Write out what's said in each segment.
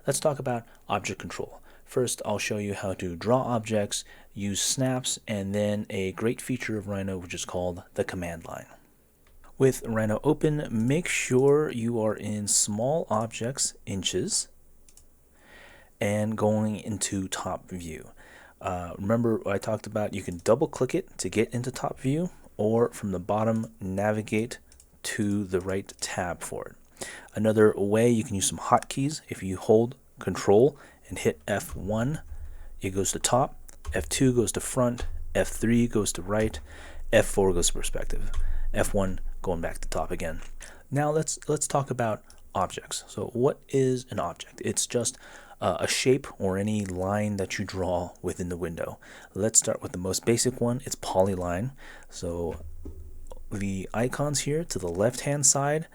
Let's talk about object control. First, I'll show you how to draw objects, use snaps, and then a great feature of Rhino which is called the command line. With Rhino open, make sure you are in small objects, inches, and going into top view. Remember I talked about you can double click it to get into top view, or from the bottom navigate to the right tab for it. Another way, you can use some hotkeys. If you hold Control and hit F1, it goes to top, F2 goes to front, F3 goes to right, F4 goes to perspective, F1 going back to top again. Now let's talk about objects. So what is an object? It's just a shape or any line that you draw within the window. Let's start with the most basic one. It's polyline. So the icons here to the left hand side,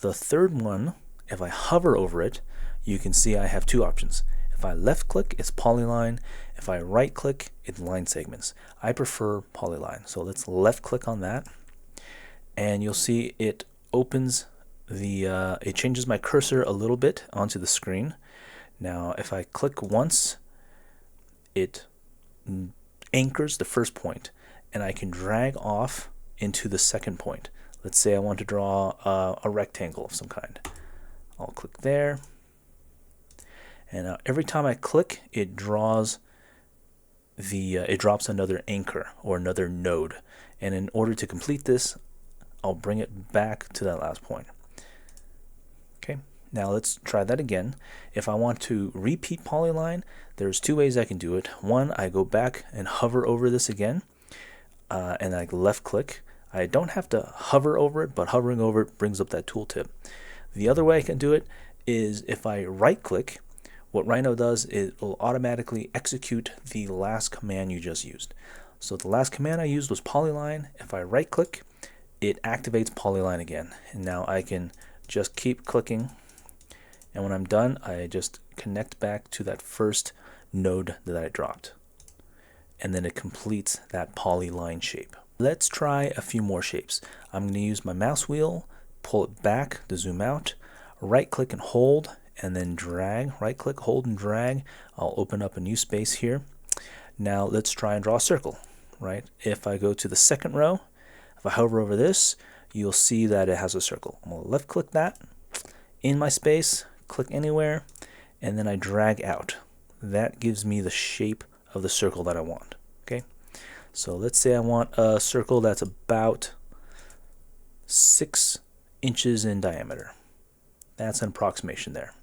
the third one, if I hover over it, you can see I have two options. If I left click, it's polyline. If I right click, it's line segments. I prefer polyline. So let's left click on that, and you'll see it opens the it changes my cursor a little bit onto the screen. Now if I click once, it anchors the first point, and I can drag off into the second point. Let's say I want to draw a rectangle of some kind. I'll click there, and now every time I click, it draws it drops another anchor or another node. And in order to complete this, I'll bring it back to that last point. Okay, now let's try that again. If I want to repeat polyline, there's two ways I can do it. One, I go back and hover over this again, and I left click. I don't have to hover over it, but hovering over it brings up that tooltip. The other way I can do it is if I right click, what Rhino does is it will automatically execute the last command you just used. So the last command I used was polyline. If I right click, it activates polyline again. And now I can just keep clicking, and when I'm done, I just connect back to that first node that I dropped, and then it completes that polyline shape. Let's try a few more shapes. I'm going to use my mouse wheel, pull it back to zoom out, right click and hold, and then drag. Right click, hold, and drag. I'll open up a new space here. Now let's try and draw a circle. Right? If I go to the second row, if I hover over this, you'll see that it has a circle. I'm going to left click that in my space, click anywhere, and then I drag out. That gives me the shape of the circle that I want. Okay, so let's say I want a circle that's about 6 inches in diameter. That's an approximation there.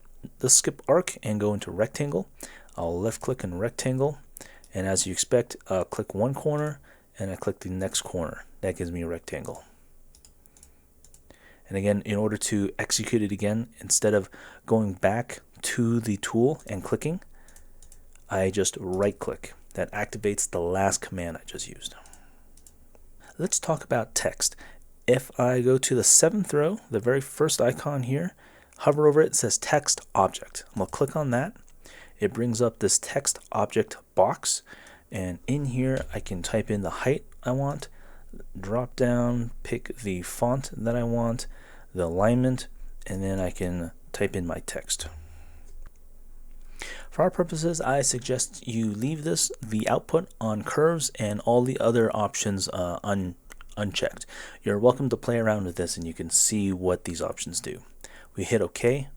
Let's skip arc and go into rectangle. I'll left click in rectangle, and as you expect, I'll click one corner and I click the next corner. That gives me a rectangle. And again, in order to execute it again, instead of going back to the tool and clicking, I just right click. That activates the last command I just used. Let's talk about text. If I go to the 7th row, the very first icon here, hover over it, it says text object. I'm going to click on that. It brings up this text object box, and in here I can type in the height I want, drop down, pick the font that I want, the alignment, and then I can type in my text. For our purposes, I suggest you leave the output on curves and all the other options unchecked. You're welcome to play around with this and you can see what these options do. We hit OK,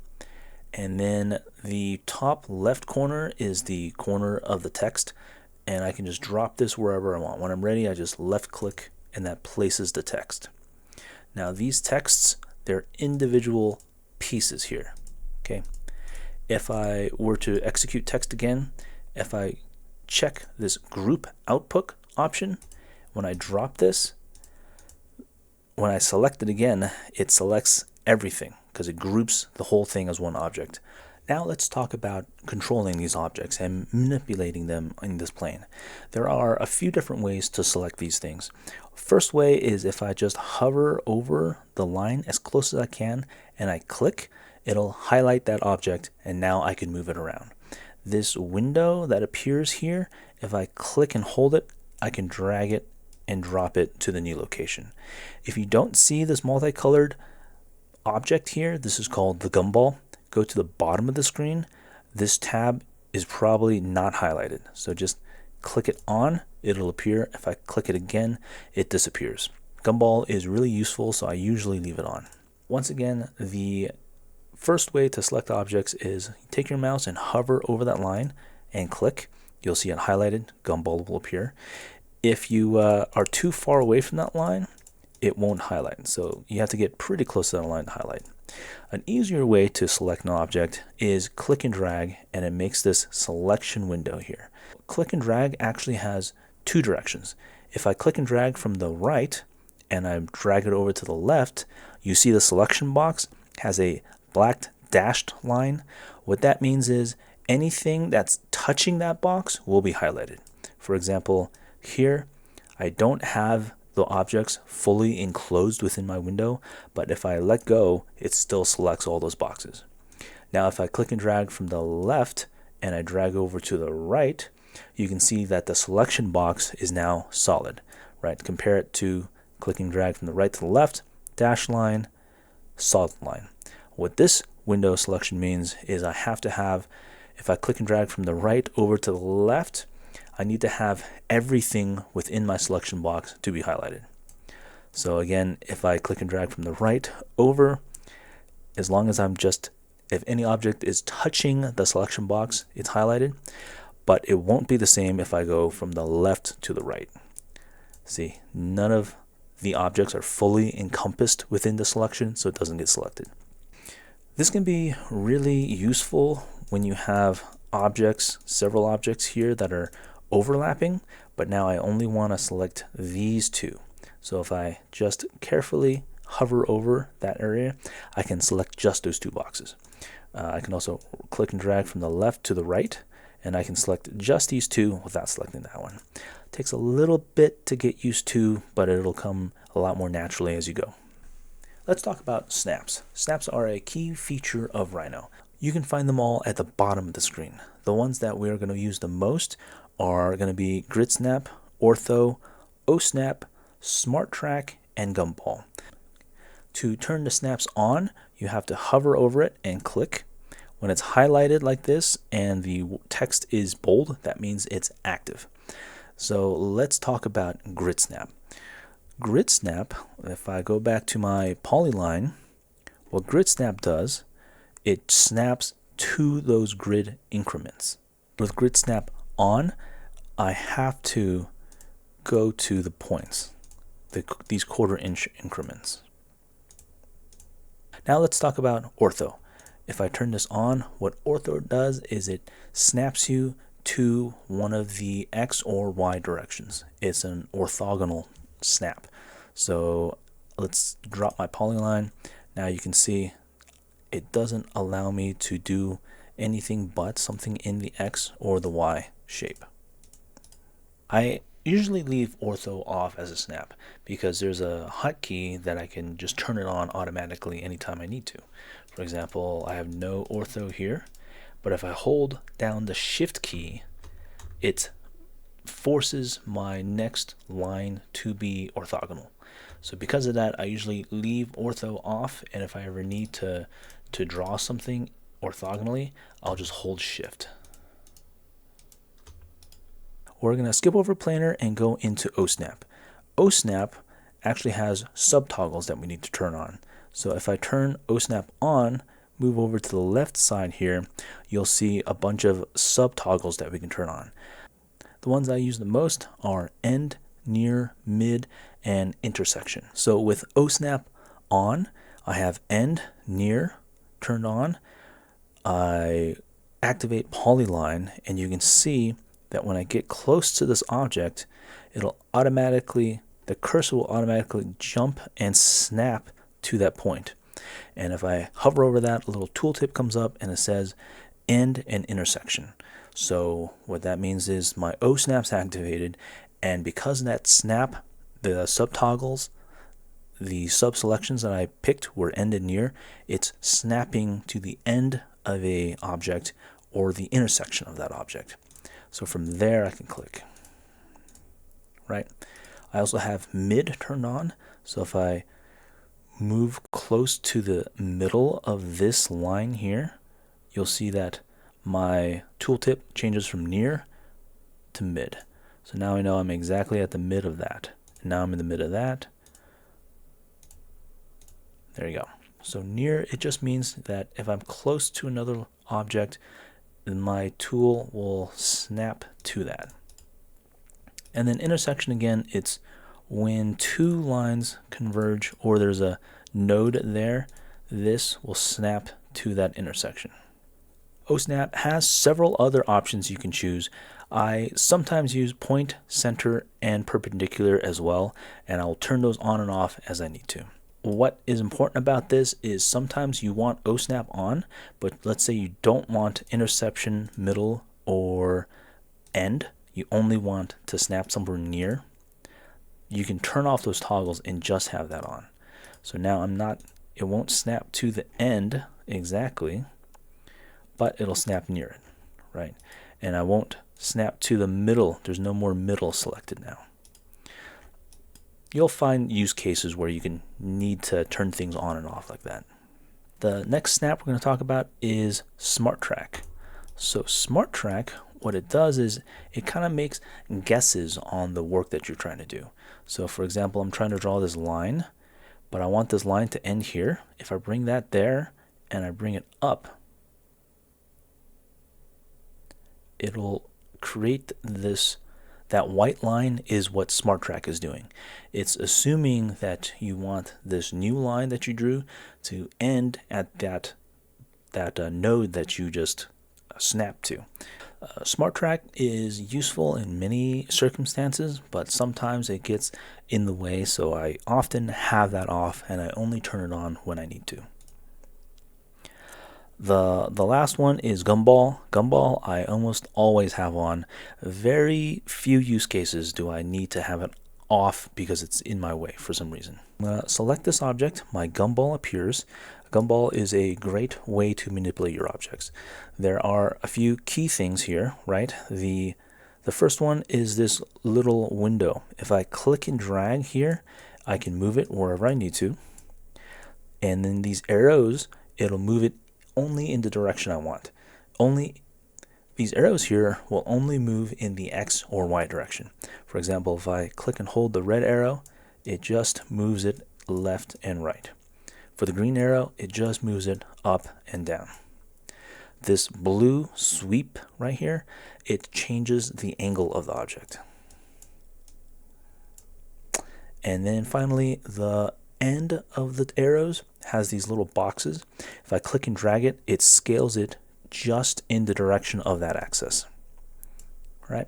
and then the top left corner is the corner of the text, and I can just drop this wherever I want. When I'm ready, I just left click and that places the text. Now these texts, they're individual pieces here. Okay, if I were to execute text again, if I check this group output option, when I drop this, when I select it again, it selects everything because it groups the whole thing as one object. Now let's talk about controlling these objects and manipulating them in this plane. There are a few different ways to select these things. First way is if I just hover over the line as close as I can and I click, it'll highlight that object, and now I can move it around. This window that appears here, if I click and hold it, I can drag it and drop it to the new location. If you don't see this multicolored object here, this is called the Gumball. Go to the bottom of the screen, this tab is probably not highlighted. So just click it on, it'll appear. If I click it again, it disappears. Gumball is really useful, so I usually leave it on. Once again, the first way to select objects is take your mouse and hover over that line and click. You'll see it highlighted. Gumball will appear. If you are too far away from that line, it won't highlight. So you have to get pretty close to that line to highlight. An easier way to select an object is click and drag, and it makes this selection window here. Click and drag actually has two directions. If I click and drag from the right and I drag it over to the left, you see the selection box has a black dashed line. What that means is anything that's touching that box will be highlighted. For example, here I don't have the objects fully enclosed within my window, but if I let go, it still selects all those boxes. Now if I click and drag from the left and I drag over to the right, you can see that the selection box is now solid, right? Compare it to click and drag from the right to the left, dash line, solid line. What this window selection means is I have to have, if I click and drag from the right over to the left, I need to have everything within my selection box to be highlighted. So again, if I click and drag from the right over, as long as if any object is touching the selection box, it's highlighted, but it won't be the same if I go from the left to the right. See, none of the objects are fully encompassed within the selection, so it doesn't get selected. This can be really useful when you have objects, several objects here that are overlapping, but now I only want to select these two. So if I just carefully hover over that area, I can select just those two boxes. I can also click and drag from the left to the right, and I can select just these two without selecting that one. It takes a little bit to get used to, but it'll come a lot more naturally as you go. Let's talk about snaps. Snaps are a key feature of Rhino. You can find them all at the bottom of the screen. The ones that we're going to use the most are going to be Grid Snap, Ortho, Osnap, SmartTrack, and Gumball. To turn the snaps on, you have to hover over it and click. When it's highlighted like this and the text is bold, that means it's active. So let's talk about Grid Snap. Grid Snap, if I go back to my polyline, what Grid Snap does, it snaps to those grid increments. With Grid Snap on, I have to go to the points, these 1/4 inch increments. Now let's talk about Ortho. If I turn this on, what Ortho does is it snaps you to one of the X or Y directions. It's an orthogonal snap. So let's drop my polyline. Now you can see it doesn't allow me to do anything but something in the X or the Y shape. I usually leave Ortho off as a snap because there's a hotkey that I can just turn it on automatically anytime I need to. For example, I have no Ortho here, but if I hold down the Shift key, it forces my next line to be orthogonal. So because of that, I usually leave Ortho off, and if I ever need to draw something orthogonally, I'll just hold Shift. We're going to skip over planar and go into Osnap. Osnap actually has subtoggles that we need to turn on. So if I turn Osnap on, move over to the left side here, you'll see a bunch of subtoggles that we can turn on. The ones I use the most are end, near, mid, and intersection. So with Osnap on, I have end, near turned on. I activate polyline, and you can see that when I get close to this object, the cursor will automatically jump and snap to that point. And if I hover over that, a little tooltip comes up and it says end and intersection. So what that means is my O snap's activated, and because of that snap, the subtoggles, the sub selections that I picked were end and near, it's snapping to the end of a object or the intersection of that object. So from there I can click, right? I also have mid turned on. So if I move close to the middle of this line here, you'll see that my tooltip changes from near to mid. So now I know I'm exactly at the mid of that. And now I'm in the mid of that. There you go. So near, it just means that if I'm close to another object, then my tool will snap to that. And then intersection, again, it's when two lines converge or there's a node there, this will snap to that intersection. Osnap has several other options you can choose. I sometimes use point, center, and perpendicular as well, and I'll turn those on and off as I need to. What is important about this is sometimes you want Osnap on, but let's say you don't want intersection, middle, or end. You only want to snap somewhere near. You can turn off those toggles and just have that on. So now it won't snap to the end exactly, but it'll snap near it, right? And I won't snap to the middle. There's no more middle selected now. You'll find use cases where you can need to turn things on and off like that. The next snap we're going to talk about is SmartTrack. So SmartTrack, what it does is it kind of makes guesses on the work that you're trying to do. So for example, I'm trying to draw this line, but I want this line to end here. If I bring that there and I bring it up, it'll create this. That white line is what SmartTrack is doing. It's assuming that you want this new line that you drew to end at that node that you just snapped to. SmartTrack is useful in many circumstances, but sometimes it gets in the way, so I often have that off and I only turn it on when I need to. The last one is Gumball. Gumball I almost always have on. Very few use cases do I need to have it off because it's in my way for some reason. I'm going to select this object. My Gumball appears. Gumball is a great way to manipulate your objects. There are a few key things here, right? The first one is this little window. If I click and drag here, I can move it wherever I need to. And then these arrows, it'll move it only in the direction I want. These arrows here will only move in the X or Y direction. For example, if I click and hold the red arrow, it just moves it left and right. For the green arrow, it just moves it up and down. This blue sweep right here, it changes the angle of the object. And then finally, the end of the arrows has these little boxes. If I click and drag it, it scales it just in the direction of that axis. Right?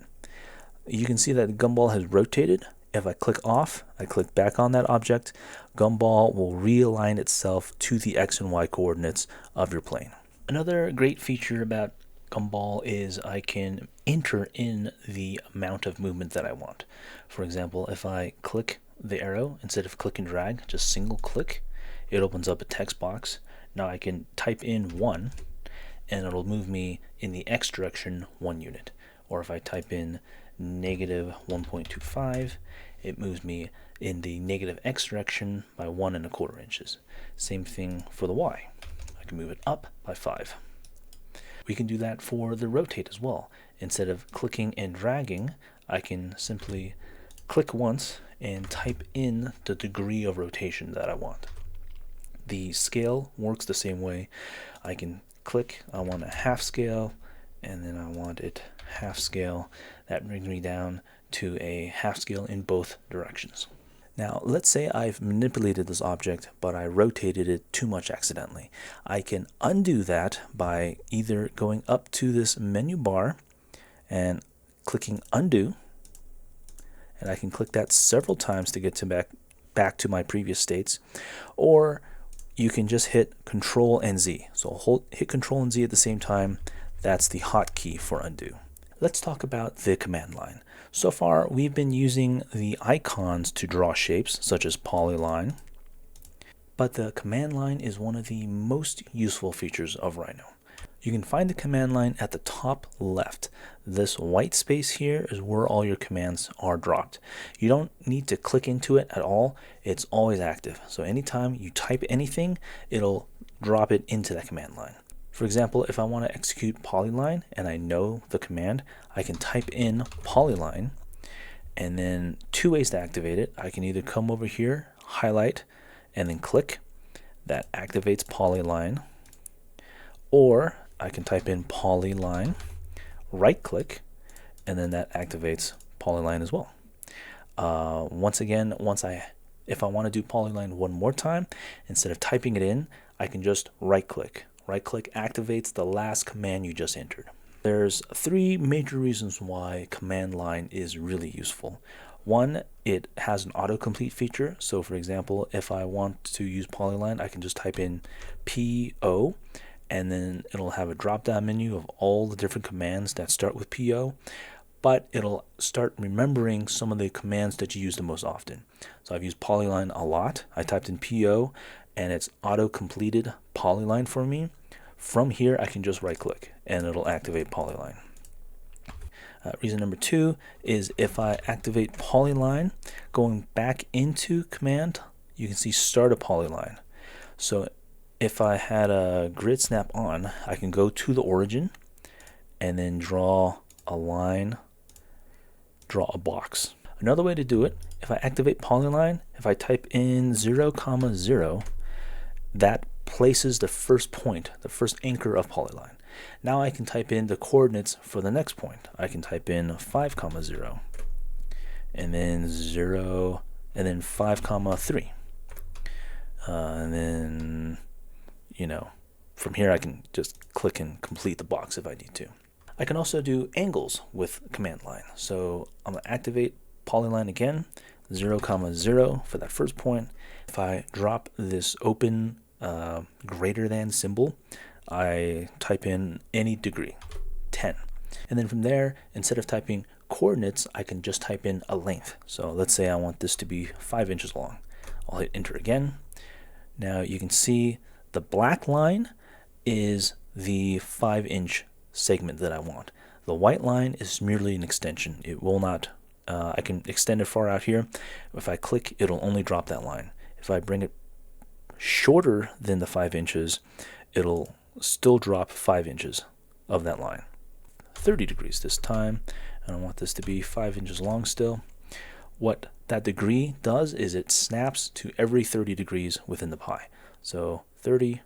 You can see that Gumball has rotated. If I click off, I click back on that object, Gumball will realign itself to the X and Y coordinates of your plane. Another great feature about Gumball is I can enter in the amount of movement that I want. For example, if I click the arrow, instead of click and drag, just single click, it opens up a text box. Now I can type in 1 and it'll move me in the X direction 1 unit. Or if I type in negative 1.25, it moves me in the negative X direction by 1¼ inches. Same thing for the Y. I can move it up by 5. We can do that for the rotate as well. Instead of clicking and dragging, I can simply click once and type in the degree of rotation that I want. The scale works the same way. I can click, I want a half scale, and then I want it half scale. That brings me down to a half scale in both directions. Now, let's say I've manipulated this object, but I rotated it too much accidentally. I can undo that by either going up to this menu bar and clicking undo, and I can click that several times to get to back to my previous states, or you can just hit Control and Z. So hit Control and Z at the same time. That's the hotkey for undo. Let's talk about the command line. So far, we've been using the icons to draw shapes, such as polyline, but the command line is one of the most useful features of Rhino. You can find the command line at the top left. This white space here is where all your commands are dropped. You don't need to click into it at all. It's always active. So anytime you type anything, it'll drop it into that command line. For example, if I want to execute polyline and I know the command, I can type in polyline, and then two ways to activate it. I can either come over here, highlight, and then click. That activates polyline. Or I can type in polyline, right click, and then that activates polyline as well. Once again, if I want to do polyline one more time, instead of typing it in, I can just right click. Right click activates the last command you just entered. There's three major reasons why command line is really useful. One, it has an autocomplete feature. So for example, if I want to use polyline, I can just type in PO, and then it'll have a drop-down menu of all the different commands that start with PO, but it'll start remembering some of the commands that you use the most often. So I've used polyline a lot. I typed in PO, and it's auto-completed polyline for me. From here, I can just right-click, and it'll activate polyline. Reason number two is if I activate polyline, going back into command, you can see start a polyline. So if I had a grid snap on, I can go to the origin and then draw a line, draw a box. Another way to do it, if I activate polyline, if I type in 0, 0, that places the first point, the first anchor of polyline. Now I can type in the coordinates for the next point. I can type in 5, 0, and then 0, and then 5, 3. And then, from here I can just click and complete the box if I need to. I can also do angles with command line. So I'm going to activate polyline again, 0, 0 for that first point. If I drop this open greater than symbol, I type in any degree, 10. And then from there, instead of typing coordinates, I can just type in a length. So let's say I want this to be 5 inches long. I'll hit enter again. Now you can see the black line is the 5-inch segment that I want. The white line is merely an extension. It will not, I can extend it far out here. If I click, it'll only drop that line. If I bring it shorter than the 5 inches, it'll still drop 5 inches of that line. 30 degrees this time, and I want this to be 5 inches long still. What that degree does is it snaps to every 30 degrees within the pie. So 30,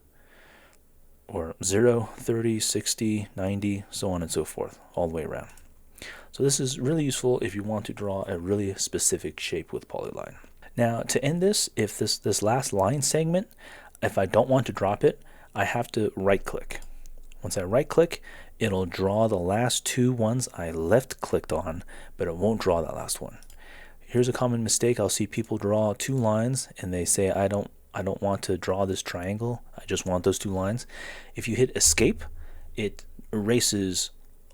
or 0, 30, 60, 90, so on and so forth, all the way around. So this is really useful if you want to draw a really specific shape with polyline. Now to end this, if this last line segment, if I don't want to drop it, I have to right click. Once I right click, it'll draw the last two ones I left clicked on, but it won't draw that last one. Here's a common mistake. I'll see people draw two lines and they say, I don't want to draw this triangle. I just want those two lines. If you hit escape, it erases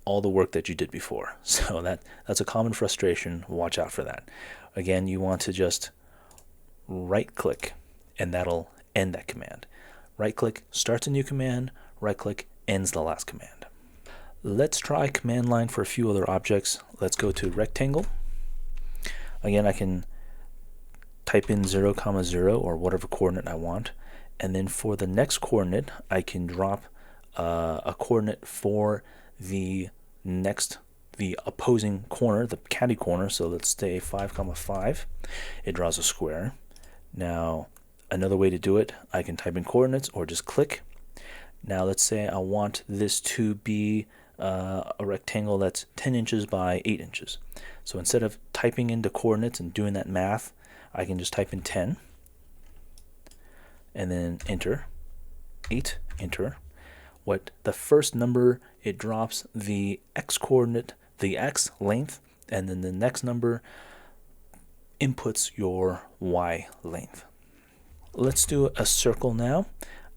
all the work that you did before. So that's a common frustration. Watch out for that. Again, you want to just right click and that'll end that command. Right click starts a new command, right click ends the last command. Let's try command line for a few other objects. Let's go to rectangle. Again, I can type in 0, 0 or whatever coordinate I want, and then for the next coordinate I can drop a coordinate for the opposing corner, the catty corner. So let's say 5, 5. It draws a square. Now another way to do it, I can type in coordinates or just click. Now let's say I want this to be a rectangle that's 10 inches by 8 inches. So instead of typing in the coordinates and doing that math, I can just type in 10 and then enter, 8, enter. What the first number, it drops the x coordinate, the x length, and then the next number inputs your y length. Let's do a circle now.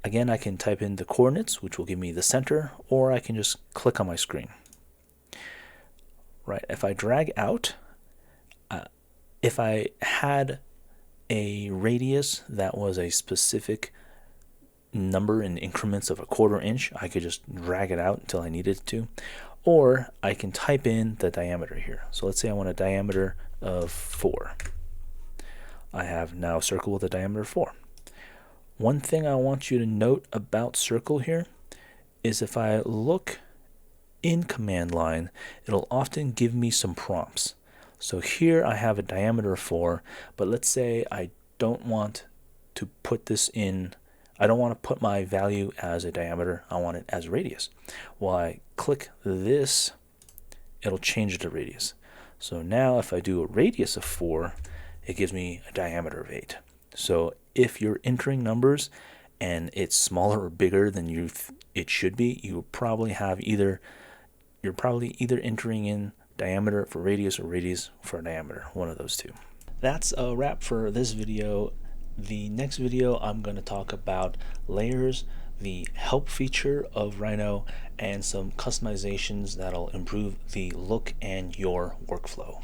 Again, I can type in the coordinates, which will give me the center, or I can just click on my screen. Right, if I drag out, if I had a radius that was a specific number in increments of 1/4 inch, I could just drag it out until I needed to. Or I can type in the diameter here. So let's say I want a diameter of 4. I have now a circle with a diameter of 4. One thing I want you to note about circle here is if I look in command line, it'll often give me some prompts. So here I have a diameter of 4, but let's say I don't want to put this in, I don't want to put my value as a diameter, I want it as a radius. Well, I click this, it'll change it to radius. So now if I do a radius of 4, it gives me a diameter of 8. So if you're entering numbers and it's smaller or bigger than it should be, you're probably either entering in diameter for radius or radius for diameter, one of those two. That's a wrap for this video. The next video I'm going to talk about layers, the help feature of Rhino, and some customizations that'll improve the look and your workflow.